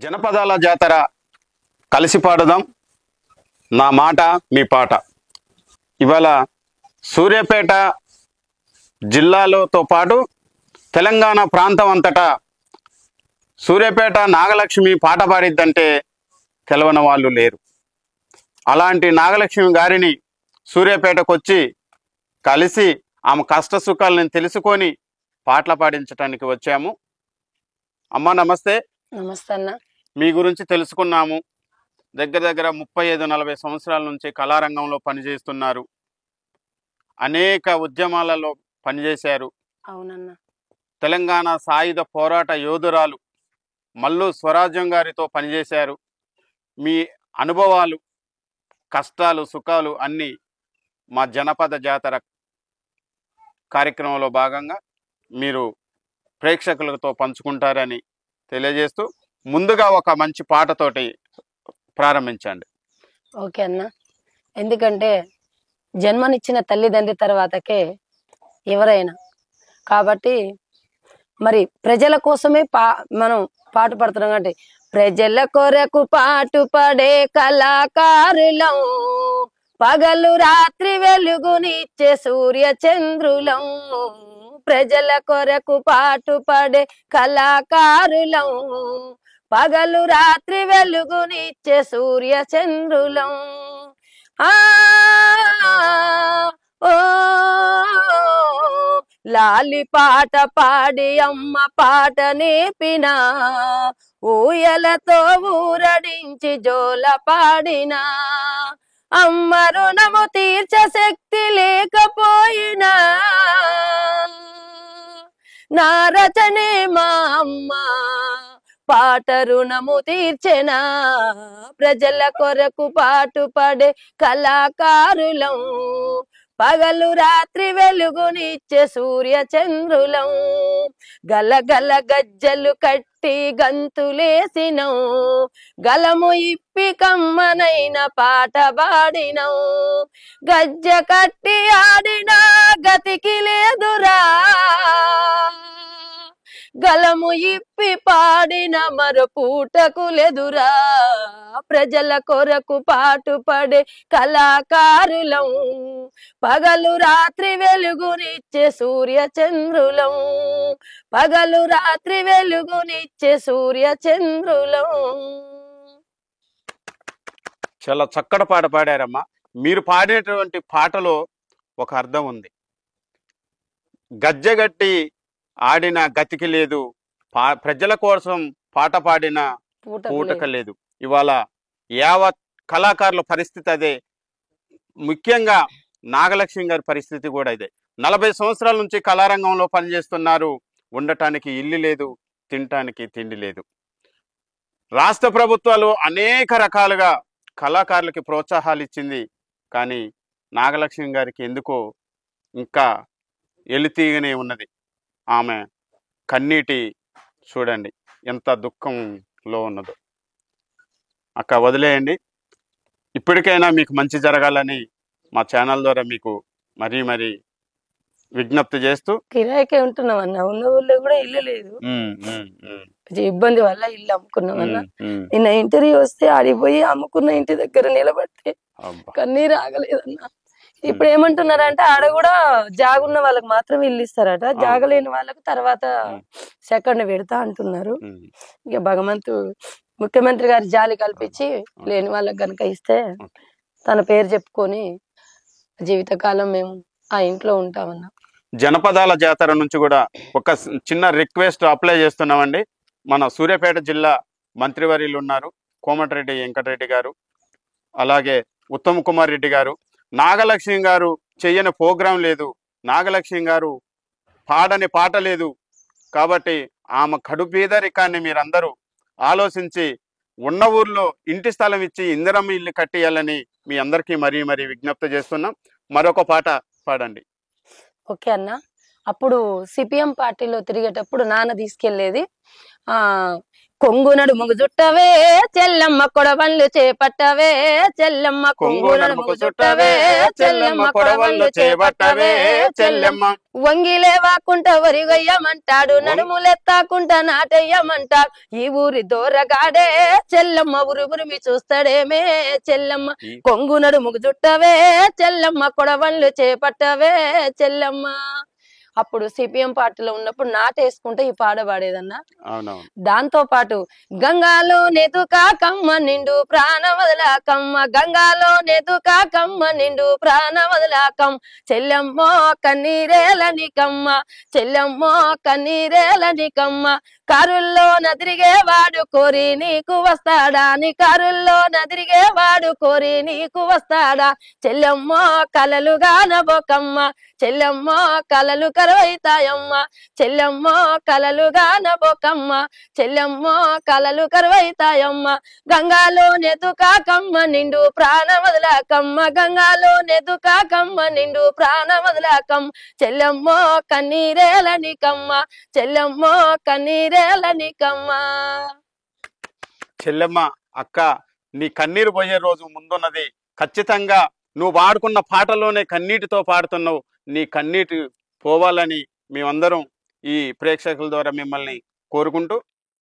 జనపదాల జాతర కలిసి పాడుదాం నా మాట మీ పాట. ఇవాళ సూర్యాపేట జిల్లాలోతో పాటు తెలంగాణ ప్రాంతం అంతటా సూర్యాపేట నాగలక్ష్మి పాట పాడిద్దంటే తెలవని వాళ్ళు లేరు. అలాంటి నాగలక్ష్మి గారిని సూర్యాపేటకు వచ్చి కలిసి ఆమె కష్ట సుఖాలను తెలుసుకొని పాటలు పాడించడానికి వచ్చాము. అమ్మ నమస్తే. నమస్తే అన్న. మీ గురించి తెలుసుకున్నాము. దగ్గర దగ్గర 35-40 సంవత్సరాల నుంచి కళారంగంలో పనిచేస్తున్నారు. అనేక ఉద్యమాలలో పనిచేశారు. అవునన్న. తెలంగాణ సాయుధ పోరాట యోధురాలు మల్లు స్వరాజ్యం గారితో పనిచేశారు. మీ అనుభవాలు, కష్టాలు, సుఖాలు అన్నీ మా జనపద జాతర కార్యక్రమంలో భాగంగా మీరు ప్రేక్షకులతో పంచుకుంటారని తెలియజేస్తూ ముందుగా ఒక మంచి పాటతోటి ప్రారంభించండి. ఓకే అన్న. ఎందుకంటే జన్మనిచ్చిన తల్లిదండ్రి తర్వాతకే ఎవరైనా, కాబట్టి మరి ప్రజల కోసమే మనం పాట పడుతున్నాం. అంటే ప్రజల కొరకు పాటు పడే కళాకారులం, పగలు రాత్రి వెలుగునిచ్చే సూర్య చంద్రులం. ప్రజల కొరకు పాటు పడే కళాకారులం, పగలు రాత్రి వెలుగునిచ్చే సూర్య చంద్రులం. ఆ ఓ లాలి పాట పాడి అమ్మ పాట నేర్పిన, ఊయలతో ఊరడించి జోల పాడినా, అమ్మ రుణము తీర్చ శక్తి లేకపోయినా నా రచనే మా అమ్మ పాట రుణము తీర్చెనా. ప్రజల కొరకు పాటు పడే కళాకారులం, పగలు రాత్రి వెలుగునిచ్చే సూర్య చంద్రులం. గలగల గజ్జలు కట్టి గంతులేసినం, గలము ఇప్పి కమ్మనైన పాట పాడినం. గజ్జ కట్టి ఆడినా గతికి లేదురా, గలము ఇప్పి పాడిన మరపూటకు లెదురా. ప్రజల కొరకు పాటు పడే కళాకారులం, పగలు రాత్రి వెలుగునిచ్చే సూర్య చంద్రులం. పగలు రాత్రి వెలుగునిచ్చే సూర్య చంద్రులం. చాలా చక్కటి పాట పాడారమ్మా. మీరు పాడేటువంటి పాటలో ఒక అర్థం ఉంది. గజ్జగట్టి ఆడిన గతికి లేదు, ప్రజల కోసం పాట పాడిన పూటక లేదు. ఇవాళ యావత్ కళాకారుల పరిస్థితి అదే. ముఖ్యంగా నాగలక్ష్మి గారి పరిస్థితి కూడా ఇదే. 40 సంవత్సరాల నుంచి కళారంగంలో పనిచేస్తున్నారు. ఉండటానికి ఇల్లు లేదు, తినటానికి తిండి లేదు. రాష్ట్ర ప్రభుత్వాలు అనేక రకాలుగా కళాకారులకి ప్రోత్సాహాలు ఇచ్చింది. కానీ నాగలక్ష్మి గారికి ఎందుకో ఇంకా ఎలుతీగనే ఉన్నది. ఆమె కన్నీటి చూడండి ఎంత దుఃఖంలో ఉన్నదో. అక్క వదిలేయండి. ఇప్పటికైనా మీకు మంచి జరగాలని మా ఛానల్ ద్వారా మీకు మరీ విజ్ఞప్తి చేస్తూ. కిరాయికే ఉంటున్నాం అన్న. ఉన్న ఊళ్ళో కూడా ఇల్లు లేదు, ఇబ్బంది వల్ల ఇల్లు అమ్ముకున్నాం అన్న. నిన్న ఇంటర్వ్యూ వస్తే ఆడిపోయి అమ్ముకున్న ఇంటి దగ్గర నిలబడితే కన్నీరు ఆగలేదన్న. ఇప్పుడు ఏమంటున్నారంటే ఆడ కూడా జాగున్న వాళ్ళకి మాత్రం ఇల్లు ఇస్తారట, జాగలేని వాళ్ళకు తర్వాత సెకండ్ పెడతా అంటున్నారు. ఇక ముఖ్యమంత్రి గారి జాలి కల్పించి లేని వాళ్ళకి గనక ఇస్తే తన పేరు చెప్పుకొని జీవితకాలం మేము ఆ ఇంట్లో ఉంటామన్నా. జనపదాల జాతర నుంచి కూడా ఒక చిన్న రిక్వెస్ట్ అప్లై చేస్తున్నామండి. మన సూర్యాపేట జిల్లా మంత్రివర్యులు ఉన్నారు, కోమటిరెడ్డి వెంకటరెడ్డి గారు, అలాగే ఉత్తమ్ కుమార్ రెడ్డి గారు. నాగలక్ష్మి గారు చెయ్యని ప్రోగ్రాం లేదు, నాగలక్ష్మి గారు పాడని పాట లేదు. కాబట్టి ఆమె కడుపేదరికాన్ని మీరందరూ ఆలోచించి ఉన్న ఊర్లో ఇంటి స్థలం ఇచ్చి ఇందిరమ్మ ఇల్లు కట్టేయాలని మీ అందరికీ మరీ విజ్ఞప్తి చేస్తున్నాం. మరొక పాట పాడండి. ఓకే అన్న. అప్పుడు సిపిఎం పార్టీలో తిరిగేటప్పుడు నాన్న తీసుకెళ్లేది కొంగు నడుముకు చుట్టవే చెల్లమ్మ కొడవళ్ళు చేపట్టవే చెల్లమ్మ కొంగు నడుముకు చుట్టవే చెల్లమ్మ కొడవళ్ళు చేపట్టవే చెల్లమ్మ వంగిలే వాకుంట వరిగయ్యమంటాడు నడుములెత్తాకుంట నాటయ్యమంటాడు ఈ ఊరి దూరగాడే చెల్లమ్మ ఉరుగురిమి చూస్తాడేమే చెల్లమ్మ కొంగు నడుముకు చుట్టవే చెల్లమ్మ కొడవళ్ళు చేపట్టవే చెల్లమ్మ అప్పుడు సిపిఎం పార్టీలో ఉన్నప్పుడు నాటేసుకుంటే ఈ పాట పాడేదన్నా దాంతో పాటు గంగాలో నెతుకా కమ్మ నిండు ప్రాణ వదలాకమ్మ గంగాలో నెతుకా కమ్మ నిండు ప్రాణ వదలాకమ్మ చెల్లెమ్మో కన్నీరేలని కమ్మ చెల్లెమ్మో కన్నీరేలని కమ్మ కారుల్లో నదిరిగేవాడు కోరి నీకు వస్తాడా నీ కారుల్లో నదిరిగేవాడు కోరి నీకు వస్తాడా చెల్లెమ్మో కలలుగానబోకమ్మ చెల్లెమ్మో కలలు కరువైతాయమ్మ చెల్లెమ్మో కలలుగానబోకమ్మ చెల్లెమ్మో కలలు కరువైతాయమ్మ గంగాలో నెతుకాకమ్మ నిండు ప్రాణ వదలాకమ్మ గంగాలో నెతుకాకమ్మ నిండు ప్రాణ వదలాకమ్మ చెల్లెమ్మో కన్నీరేలనికమ్మ చెల్లెమ్మో కన్నీరేలనికమ్మ చెల్లెమ్మ అక్క నీ కన్నీరు పోయే రోజు ముందున్నది ఖచ్చితంగా నువ్వు పాడుకున్న పాటలోనే కన్నీటితో పాడుతున్నావు నీ కన్నీటి పోవాలని మేమందరం ఈ ప్రేక్షకుల ద్వారా మిమ్మల్ని కోరుకుంటూ